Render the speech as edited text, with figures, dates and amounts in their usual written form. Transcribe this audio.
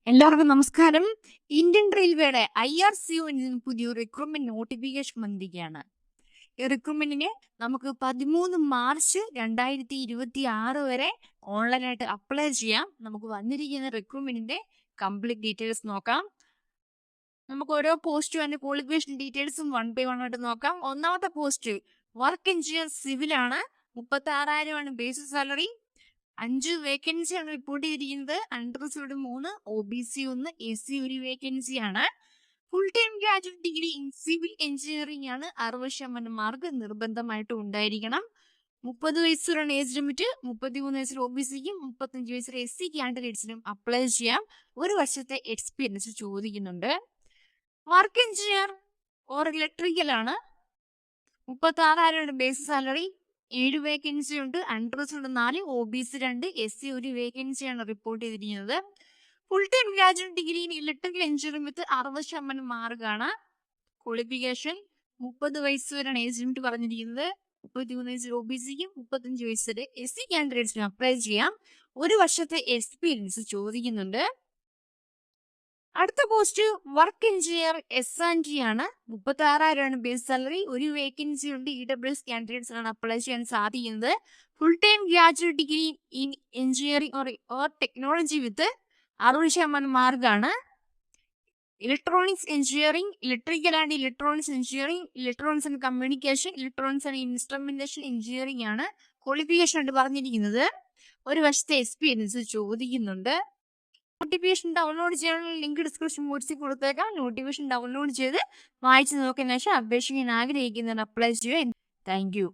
എല്ലാവർക്കും നമസ്കാരം. ഇന്ത്യൻ റെയിൽവേയുടെ IRCO പുതിയ റിക്രൂട്ട്മെന്റ് നോട്ടിഫിക്കേഷൻ വന്നിരിക്കുകയാണ്. ഈ റിക്രൂട്ട്മെന്റിന് നമുക്ക് 13 മാർച്ച് 2026 വരെ ഓൺലൈനായിട്ട് അപ്ലൈ ചെയ്യാം. നമുക്ക് വന്നിരിക്കുന്ന റിക്രൂട്ട്മെന്റിന്റെ കംപ്ലീറ്റ് ഡീറ്റെയിൽസ് നോക്കാം. നമുക്ക് ഓരോ പോസ്റ്റും അതിന്റെ ക്വാളിഫിക്കേഷൻ ഡീറ്റെയിൽസും 1 by 1 ആയിട്ട് നോക്കാം. ഒന്നാമത്തെ പോസ്റ്റ് വർക്ക് എഞ്ചിനീയർ സിവിൽ ആണ്. 36,000 ആണ് ബേസിക് സാലറി. 5 വേക്കൻസിയാണ് റിപ്പോർട്ട് ചെയ്തിരിക്കുന്നത്. അൺറിസർവ്ഡ് 3, OBC 1, SC 1 വേക്കൻസിയാണ്. Full time graduate degree in civil engineering ആണ്. 60% മാർക്ക് നിർബന്ധമായിട്ടും ഉണ്ടായിരിക്കണം. 30 വയസ്സ് വരെയാണ് ഏജ് ലിമിറ്റ്. 33 വയസ്സിൽ OBCക്കും 35 വയസ്സിൽ SC കാൻഡിഡേറ്റ്സിനും അപ്ലൈ ചെയ്യാം. 1 വർഷത്തെ എക്സ്പീരിയൻസ് ചോദിക്കുന്നുണ്ട്. വർക്ക് എഞ്ചിനീയർ ഓർ ഇലക്ട്രിക്കൽ ആണ്. 36,000 ബേസിക് സാലറി. 7 വേക്കൻസി ഉണ്ട്. അൺറിസർവ്ഡ് 4, OBC 2, SC 1 വേക്കൻസിയാണ് റിപ്പോർട്ട് ചെയ്തിരിക്കുന്നത്. Full time graduate degree in electrical engineering വിത്ത് 60% മാർക്കാണ്. ക്വാളിഫിക്കേഷൻ 30 വയസ്സ് വരെയാണ് ഏജ് ലിമിറ്റ് പറഞ്ഞിരിക്കുന്നത്. 33 വയസ്സിൽ OBCക്കും 35 വയസ്സിൽ SC കാൻഡിഡേറ്റ്സിനും അപ്ലൈ ചെയ്യാം. 1 വർഷത്തെ എക്സ്പീരിയൻസ് ചോദിക്കുന്നുണ്ട്. അടുത്ത പോസ്റ്റ് വർക്ക് എഞ്ചിനീയർ S&T ആണ്. 36,000 ബേസ് സാലറി. 1 വേക്കൻസി ഉണ്ട്. EWS കാൻഡിഡേറ്റ്സ് ആണ് അപ്ലൈ ചെയ്യാൻ സാധിക്കുന്നത്. Full time graduate degree in engineering or technology വിത്ത് 60% മാർക്കാണ്. Electronics engineering, electrical and electronics engineering, electronics and communication, electronics and instrumentation engineering ആണ് qualification ആയിട്ട് പറഞ്ഞിരിക്കുന്നത്. 1 വർഷത്തെ എക്സ്പീരിയൻസ് ചോദിക്കുന്നുണ്ട്. നോട്ടിഫിക്കേഷൻ ഡൗൺലോഡ് ചെയ്യാനുള്ള ലിങ്ക് ഡിസ്ക്രിപ്ഷൻ ബോക്സിൽ കൊടുത്തേക്കാം. നോട്ടിഫിക്കേഷൻ ഡൗൺലോഡ് ചെയ്ത് വായിച്ച് നോക്കിയതിനു ശേഷം അപേക്ഷിക്കാൻ ആഗ്രഹിക്കുന്നതിന് അപ്ലൈ ചെയ്യുക. Thank you.